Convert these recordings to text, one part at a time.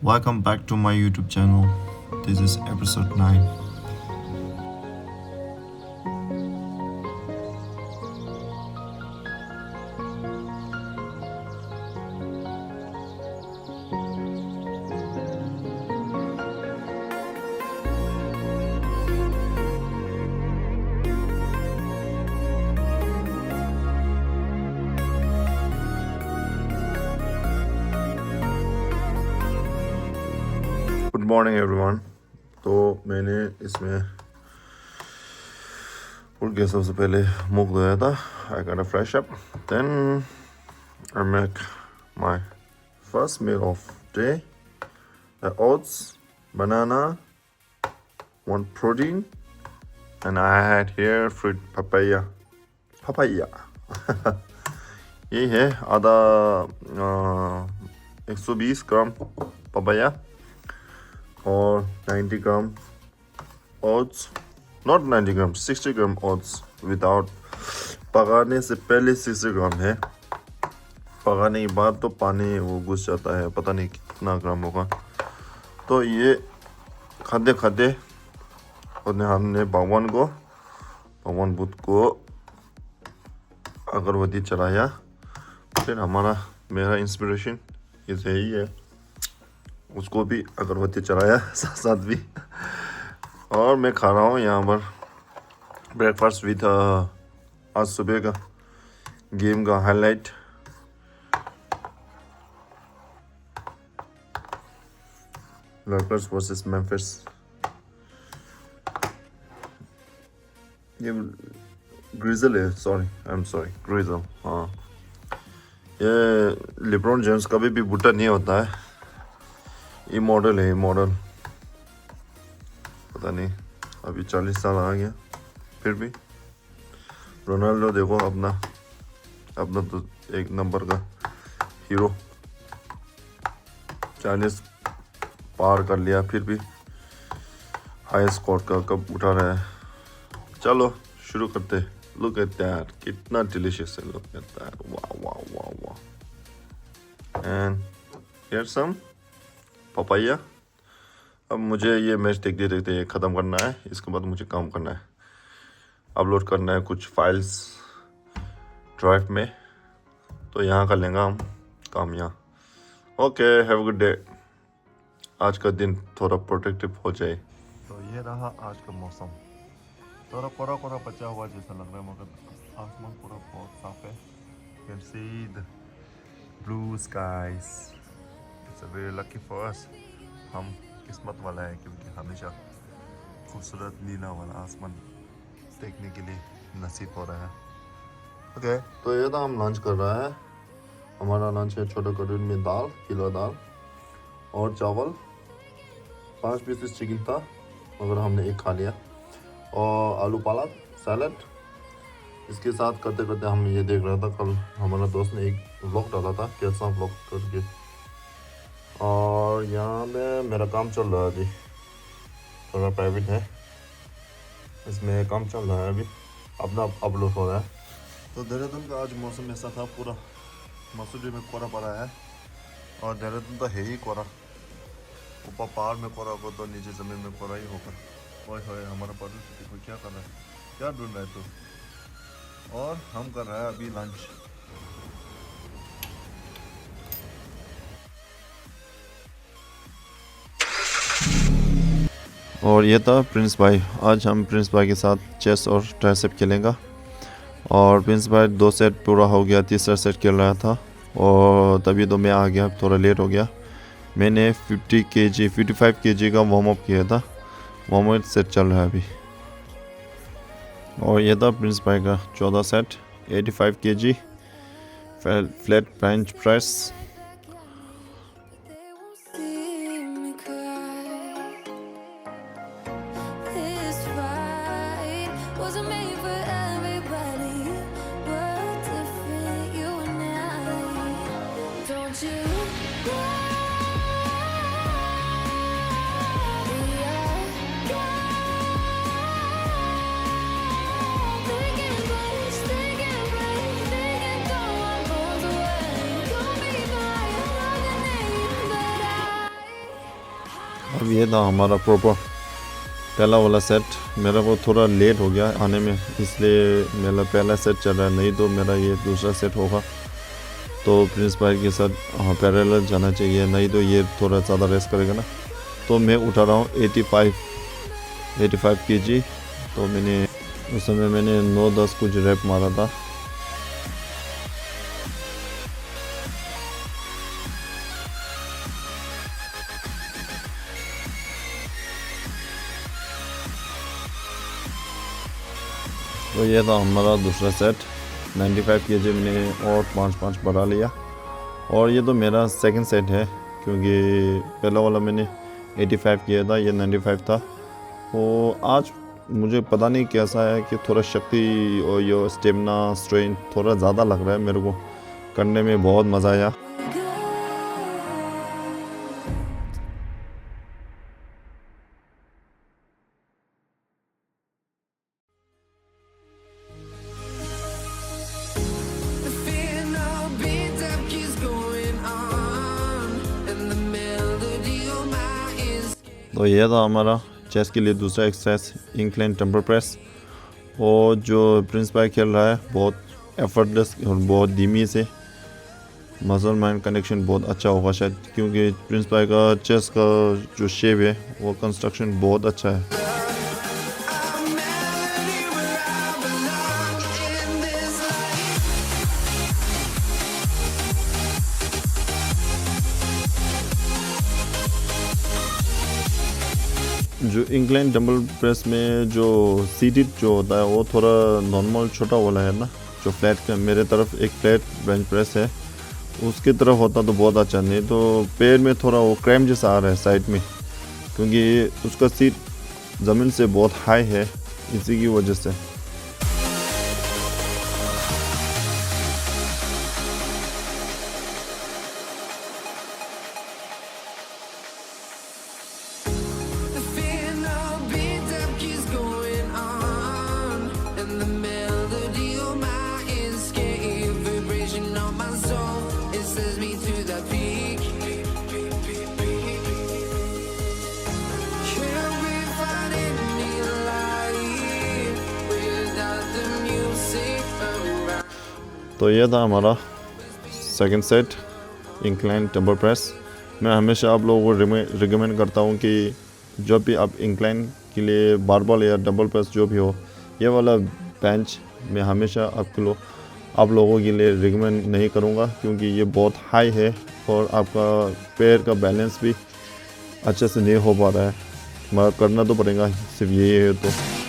Welcome back to my YouTube channel. This is episode 9. Good morning everyone. तो मैंने इसमें उठ के सबसे पहले मुंह धोया था। I got a fresh up, then I make my first meal of day, oats, banana, one protein, and I had here fruit papaya. ये है आधा 120 ग्राम पपाया और 90 gram oats, not 90 gram, 60 gram oats without, पकाने से पहले 60 ग्राम है, पकाने के बाद तो पानी वो घुस जाता है, पता नहीं कितना ग्राम होगा। तो ये खाते खाते हमने भगवान बुद्ध को अगरबत्ती चढ़ाया। फिर मेरा इंस्पिरेशन इसे ही है, उसको भी अगरबत्ती चढ़ाया साथ साथ भी। और मैं खा रहा हूँ यहाँ पर ब्रेकफास्ट विद आज सुबह का गेम का हाईलाइट। Lepers versus Memphis. ये ग्रिजल है, ग्रिजल। हाँ, ये लेब्रॉन जेम्स कभी भी बूढ़ा नहीं होता है, ये मॉडल है, मॉडल पता नहीं अभी 40 साल आ गया। फिर भी रोनाल्डो देखो, अपना तो एक नंबर का हीरो, 40 पार कर लिया, फिर भी हाई स्कोर का कब उठा रहा है। चलो शुरू करते। लुक एट दैट, कितना डिलीशियस है, लुक एट दैट, वाह वाह वाह वाह। And here some papaya. अब मुझे ये मैच देखते देखते ख़त्म करना है, इसके बाद मुझे काम करना है, अपलोड करना है कुछ फाइल्स ड्राइव में, तो यहाँ कर लेंगे हम काम यहाँ। Okay, have a good day. आज का दिन थोड़ा प्रोटेक्टिव हो जाए। तो ये रहा आज का मौसम, थोड़ा कोरा कोरा बचा हुआ जैसा लग रहा है, मगर आसमान पूरा बहुत साफ है। You can see the blue skies. It's a very lucky for us. हम किस्मत वाला है, क्योंकि हमेशा खूबसूरत नीला वाला आसमान देखने के लिए नसीब हो रहा है। ओके, तो ये तो हम लंच कर रहा है। हमारा लंच है छोटे कटोरी में दाल, किलो दाल और चावल, 5 पीसेस चिकन था मगर हमने एक खा लिया, और आलू पालक सैलड। इसके साथ करते करते हम ये देख रहा था, कल हमारा दोस्त ने एक व्लॉग डाला था, कैसा व्लॉग करके, और यहाँ में मेरा काम चल रहा है अभी, थोड़ा प्राइवेट है, इसमें काम चल रहा है अभी, अपना अपलोड हो रहा है। तो देहरादून का आज मौसम ऐसा था, पूरा मसूरी में कोहरा पड़ा है, और देहरादून तो है ही कोहरा, ऊपर पहाड़ में कोहरा होगा तो नीचे ज़मीन में कोहरा ही होगा। ओए होए, हमारा पड़ोस देखो क्या कर रहा है, क्या ढूंढ रहा है तू। और हम कर रहे हैं अभी लंच। और ये था प्रिंस भाई, आज हम प्रिंस भाई के साथ चेस और ट्राइसेप खेलेंगे। और प्रिंस भाई 2 सेट पूरा हो गया, तीसरा सेट खेल रहा था, और तभी तो मैं आ गया, थोड़ा लेट हो गया। मैंने 55 kg का वार्म अप किया था, वार्म अप सेट चल रहा है अभी। और ये था प्रिंस भाई का 14 set, 85 kg flat bench press. अब ये था हमारा प्रॉपर पहला वाला सेट। मेरा को थोड़ा लेट हो गया आने में, इसलिए मेरा पहला सेट चल रहा है, नहीं तो मेरा ये दूसरा सेट होगा। तो प्रिंस भाई के साथ पैरेलल जाना चाहिए, नहीं तो ये थोड़ा ज़्यादा रेस्ट करेगा ना। तो मैं उठा रहा हूँ 85 kg। तो मैंने उस समय मैंने 9-10 कुछ रैप मारा था। तो ये था हमारा दूसरा सेट। 95 kg मैंने और 5-5 बढ़ा लिया। और ये तो मेरा सेकंड सेट है, क्योंकि पहला वाला मैंने 85 किया था, ये 95 था। वो आज मुझे पता नहीं कैसा है कि थोड़ा शक्ति और ये स्टेमिना स्ट्रेंथ थोड़ा ज़्यादा लग रहा है मेरे को, करने में बहुत मज़ा आया। तो ये था हमारा चेस्ट के लिए दूसरा एक्सरसाइज, इंक्लाइन डंबल प्रेस। और जो प्रिंस भाई खेल रहा है बहुत एफर्टलेस और बहुत धीमी से, मसल माइंड कनेक्शन बहुत अच्छा होगा शायद, क्योंकि प्रिंस भाई का चेस्ट का जो शेप है वो कंस्ट्रक्शन बहुत अच्छा है। जो इंक्लाइन डंबल प्रेस में जो सीटेड जो होता है वो थोड़ा नॉर्मल छोटा वाला है ना, जो फ्लैट का मेरे तरफ एक फ्लैट बेंच प्रेस है, उसकी तरफ होता तो बहुत अच्छा। नहीं तो पैर में थोड़ा वो क्रैम्प जैसा आ रहा है साइड में, क्योंकि उसका सीट ज़मीन से बहुत हाई है, इसी की वजह से। तो ये था हमारा second set, incline dumbbell press. मैं हमेशा आप लोगों को रिकमेंड करता हूँ कि जब भी आप इंक्लाइन के लिए बारबल या डंबल प्रेस जो भी हो, ये वाला बेंच मैं हमेशा आप लोगों के लिए रिकमेंड नहीं करूँगा, क्योंकि ये बहुत हाई है और आपका पैर का बैलेंस भी अच्छे से नहीं हो पा रहा है, मगर करना तो पड़ेगा, सिर्फ यही है।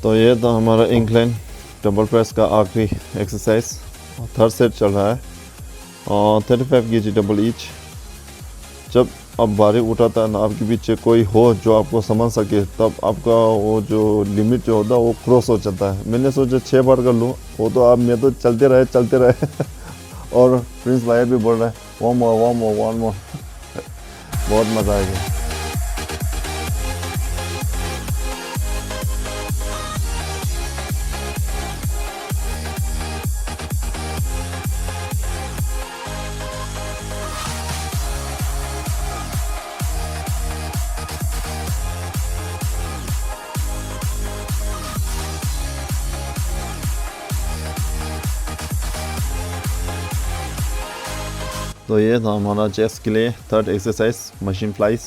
तो ये था हमारा इंक्लाइन डंबल प्रेस का आखिरी एक्सरसाइज, थर्ड सेट चल रहा है और 35 kg डबल ईच। जब आप भारी उठाता है ना, आपके पीछे कोई हो जो आपको समझ सके, तब आपका वो जो लिमिट जो होता है वो क्रॉस हो जाता है। मैंने सोचा 6 बार कर लूँ, वो तो आप मैं तो चलते रहे और प्रिंस भाई भी बोल रहा है वन मोर बहुत मज़ा आएगा। तो ये था हमारा चेस्ट के लिए थर्ड एक्सरसाइज, मशीन फ्लाइज।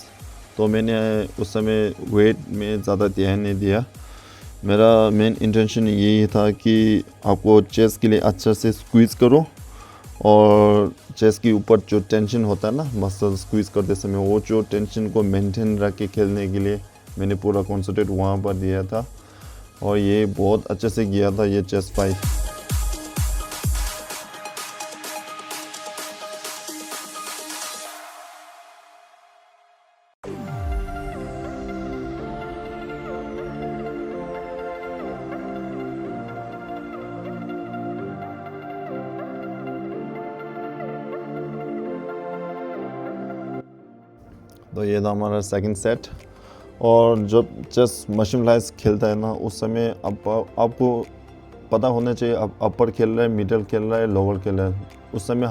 तो मैंने उस समय वेट में ज़्यादा ध्यान नहीं दिया। मेरा मेन इंटेंशन यही था कि आपको चेस्ट के लिए अच्छा से स्क्वीज़ करो, और चेस्ट के ऊपर जो टेंशन होता है ना मसल स्क्वीज़ करते समय, वो जो टेंशन को मेंटेन रख के खेलने के लिए मैंने पूरा कॉन्सेंट्रेट वहाँ पर दिया था, और ये बहुत अच्छे से किया था ये चेस्ट फाइट। तो ये था हमारा सेकंड सेट। और जब जस्ट मशीन फ्लाइज खेलता है ना, उस समय आपको पता होना चाहिए आप अपर खेल रहे हैं, मिडल खेल रहा है, लोअर खेल रहा है। उस समय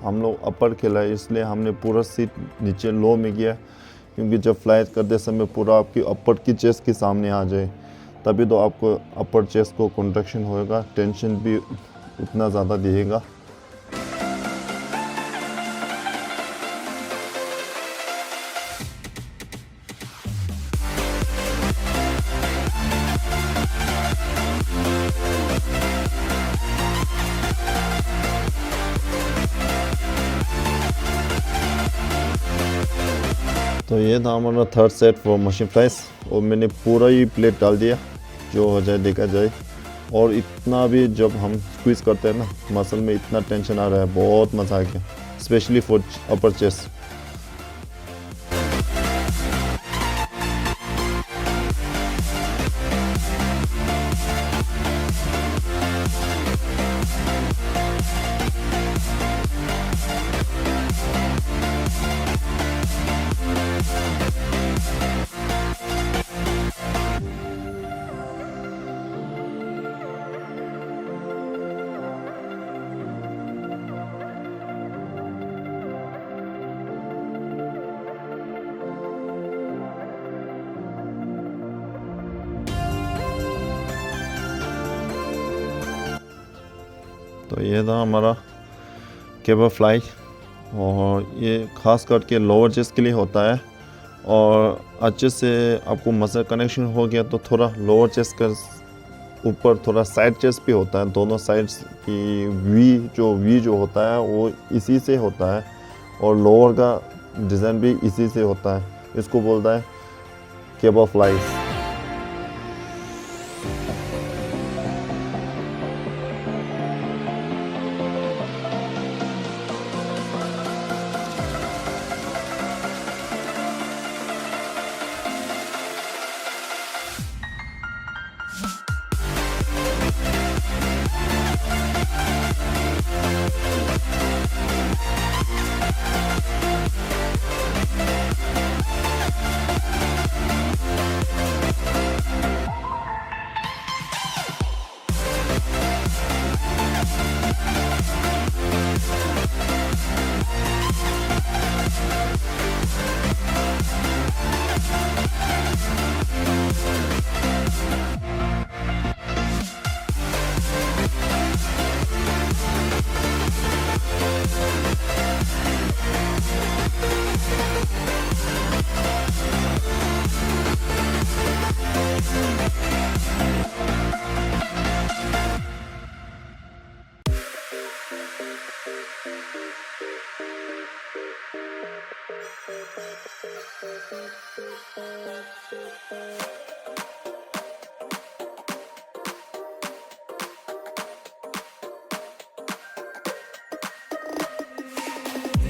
हम लोग अपर खेला है, इसलिए हमने पूरा सीट नीचे लो में किया, क्योंकि जब फ्लाइट करते समय पूरा आपकी अपर की चेस्ट के सामने आ जाए, तभी तो आपको अपर चेस्ट को कॉन्ट्रैक्शन होएगा, टेंशन भी उतना ज़्यादा दिएगा। तो ये था हमारा third set for machine flies, और मैंने पूरा ही प्लेट डाल दिया, जो हो जाए देखा जाए। और इतना भी जब हम स्क्वीज़ करते हैं ना, मसल में इतना टेंशन आ रहा है, बहुत मज़ा आ गया, स्पेशली फॉर अपर चेस्ट। तो ये था हमारा केबल फ्लाई, और ये ख़ास करके लोअर चेस्ट के लिए होता है। और अच्छे से आपको मसल कनेक्शन हो गया तो थोड़ा लोअर चेस्ट का ऊपर थोड़ा साइड चेस्ट भी होता है, दोनों साइड्स की वी जो होता है वो इसी से होता है, और लोअर का डिज़ाइन भी इसी से होता है। इसको बोलता है cable flies.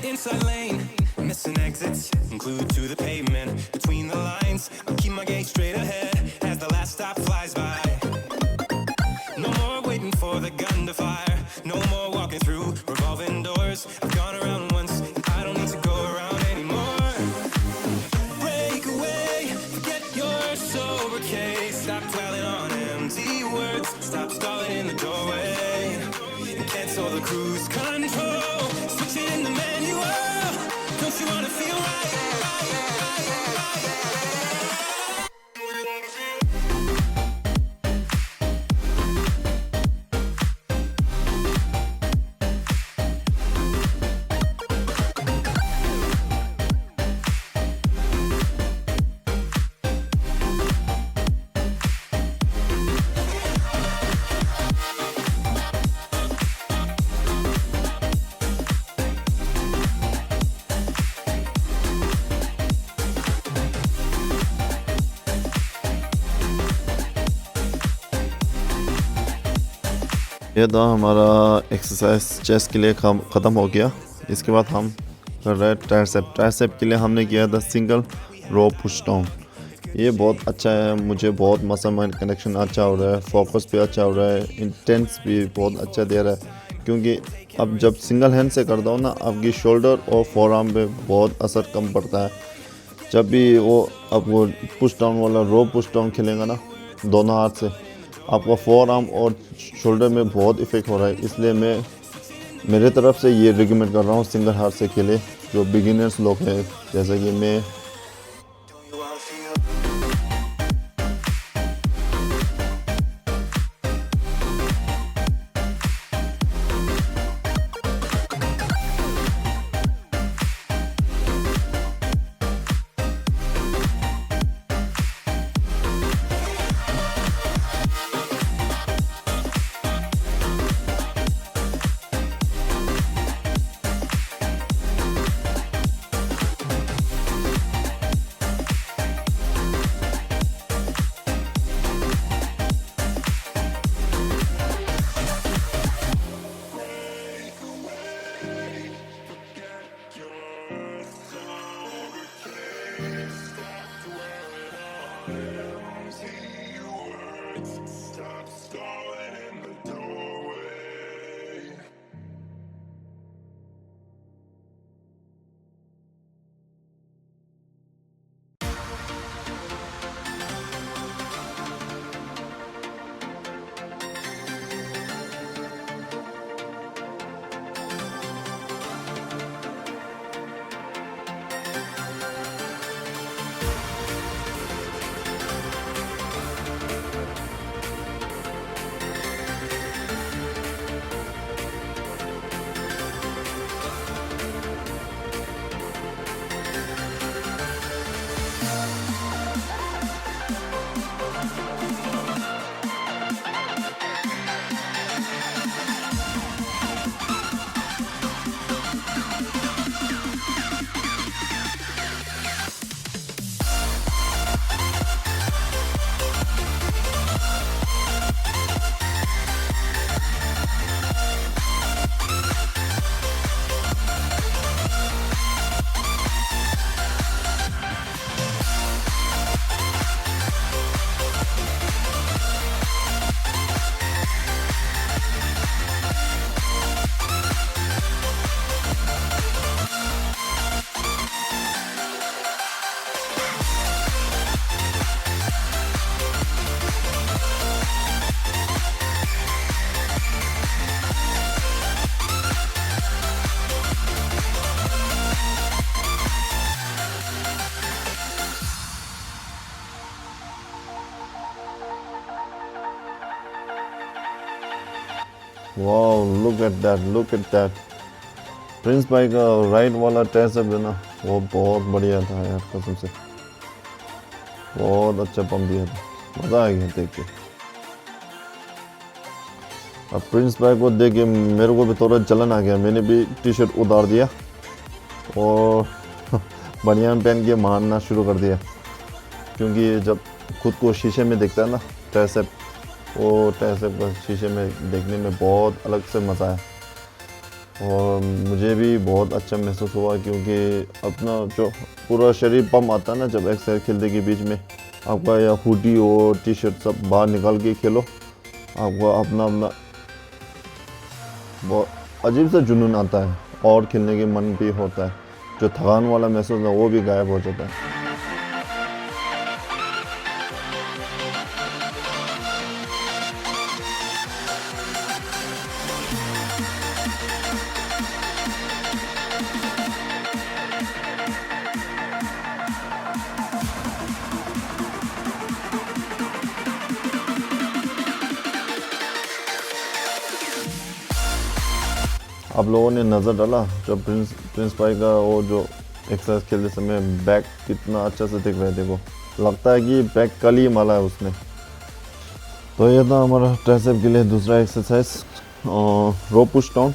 Inside lane, missing exits, glued to the pavement. Between the lines, I'll keep my gaze straight ahead as the last stop flies by. No more waiting for the gun to fire. No more walking through revolving doors. I've gone around once, I don't need to go around anymore. Break away, forget your sober case. Stop dwelling on empty words. Stop stalling in the doorway. And cancel the cruise control. Switch it in the manual. Don't you wanna feel right? ये था हमारा exercise chest के लिए ख़त्म हो गया। इसके बाद हम कर रहे हैं ट्राइसेप। ट्राइसेप के लिए हमने किया था सिंगल रो पुश डाउन। ये बहुत अच्छा है, मुझे बहुत मसल माइंड कनेक्शन अच्छा हो रहा है, फोकस भी अच्छा हो रहा है, इंटेंस भी बहुत अच्छा दे रहा है। क्योंकि अब जब सिंगल हैंड से करता हूँ ना, आपकी शोल्डर और फोर आर्म पे बहुत असर कम पड़ता है। जब भी वो आपको पुश डाउन वाला रो पुश डाउन खेलेंगे ना दोनों हाथ से, आपका फोर आर्म और शोल्डर में बहुत इफेक्ट हो रहा है। इसलिए मैं मेरे तरफ से ये रिकमेंड कर रहा हूँ सिंगल हाथ से खेले जो बिगिनर्स लोग हैं जैसे कि मैं। Wow look at that Prince भाई का राइट वाला ट्राइसेप है ना वो बहुत बढ़िया था यार, कसम से बहुत अच्छा पंप दिया था, मज़ा आ गया देख के। अब प्रिंस भाई को देख के मेरे को भी थोड़ा जलन आ गया, मैंने भी टी शर्ट उतार दिया और बनियान पहन के मारना शुरू कर दिया, क्योंकि जब खुद को शीशे में देखता है ना ट्राइसेप, वो ट्राइसेप का शीशे में देखने में बहुत अलग से मज़ा है और मुझे भी बहुत अच्छा महसूस हुआ, क्योंकि अपना जो पूरा शरीर पंप आता है ना जब एक्सरसाइज खेलने के बीच में, आपका या हुडी और टी शर्ट सब बाहर निकाल के खेलो, आपको अपना अपना बहुत अजीब सा जुनून आता है और खेलने के मन भी होता है, जो थकान वाला महसूस है वो भी गायब हो जाता है। आप लोगों ने नज़र डाला जब प्रिंस भाई का वो जो एक्सरसाइज खेलते समय बैक कितना अच्छा से दिख रहा है, देखो लगता है कि बैक कल ही माला है उसने। तो ये था हमारा ट्राइसेप के लिए दूसरा एक्सरसाइज रो पुश डाउन,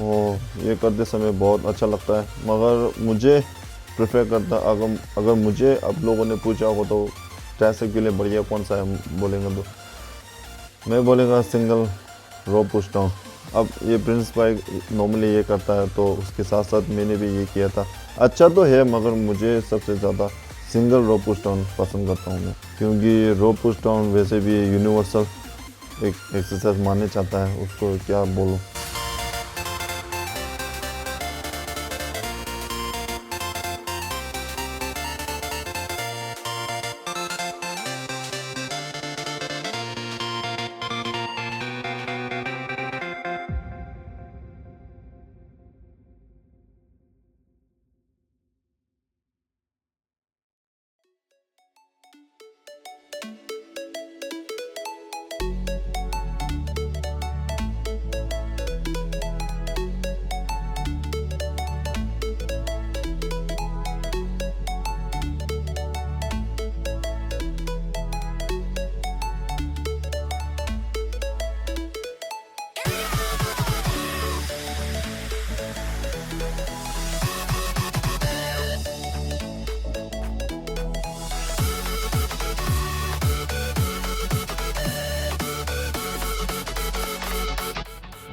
और ये करते समय बहुत अच्छा लगता है, मगर मुझे प्रेफर करता अगर मुझे आप लोगों ने पूछा हो तो ट्राइसेप के लिए बढ़िया कौन सा है बोलेंगे तो मैं बोलेगा सिंगल रो पुश डाउन। अब ये प्रिंस भाई नॉर्मली ये करता है तो उसके साथ साथ मैंने भी ये किया था, अच्छा तो है मगर मुझे सबसे ज़्यादा सिंगल रो पुश डाउन पसंद करता हूँ मैं, क्योंकि रो पुश डाउन वैसे भी यूनिवर्सल एक एक्सरसाइज मानने चाहता है, उसको क्या बोलूँ।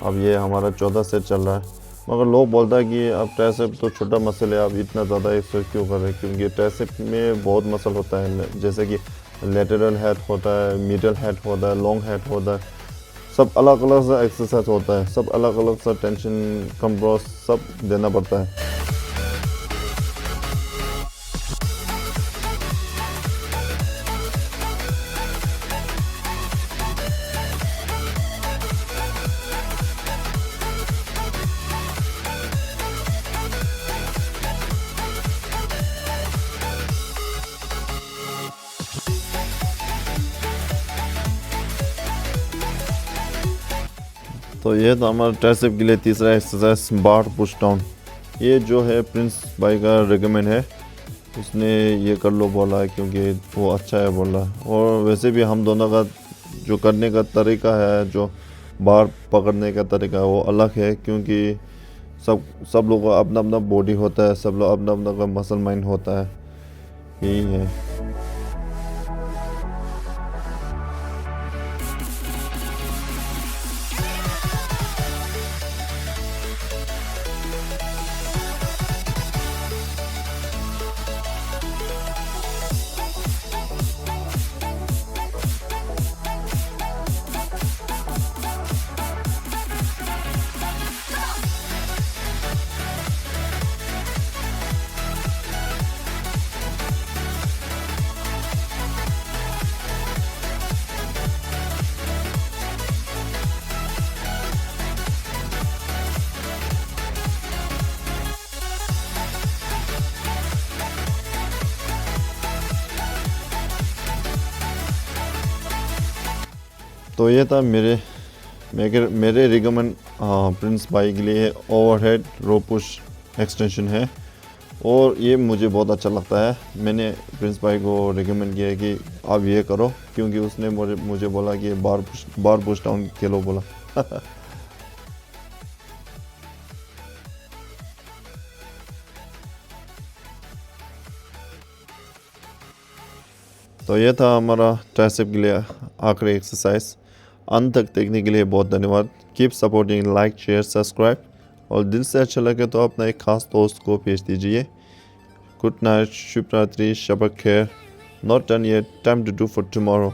अब ये हमारा 14 सेट चल रहा है। मगर लोग बोलता है कि अब ट्राइसेप तो छोटा मसल है, आप इतना ज़्यादा एक्सरसाइज क्यों कर रहे हैं, क्योंकि ट्राइसेप में बहुत मसल होता है, जैसे कि लेटरल हेड होता है, मिडल हेड होता है, लॉन्ग हेड होता है, सब अलग अलग सा एक्सरसाइज होता है, सब अलग अलग सा टेंशन कंप्रेस सब देना पड़ता है। तो ये तो हमारा ट्राइसेप के लिए तीसरा एक्सरसाइज बार पुश डाउन। ये जो है प्रिंस भाई का रेकमेंड है, उसने ये कर लो बोला है क्योंकि वो अच्छा है बोला। और वैसे भी हम दोनों का जो करने का तरीका है, जो बार पकड़ने का तरीका है वो अलग है, क्योंकि सब लोगों का अपना अपना बॉडी होता है, सब लोग अपना अपना का मसल माइंड होता है, यही है। तो ये था मेरे रिकमेंड प्रिंस भाई के लिए ओवरहेड रो पुश एक्सटेंशन है, और ये मुझे बहुत अच्छा लगता है। मैंने प्रिंस भाई को रिकमेंड किया है कि आप ये करो, क्योंकि उसने मुझे बोला कि बार पुश डाउन खेलो बोला। तो ये था हमारा ट्राइसेप के लिए आखिरी एक्सरसाइज। अंत तक देखने के लिए बहुत धन्यवाद। Keep supporting, like share subscribe, और दिल से अच्छा लगे तो अपना एक खास दोस्त को भेज दीजिए। गुड नाइट, शुभ रात्रि, शब खैर। Not done yet, time to do for tomorrow.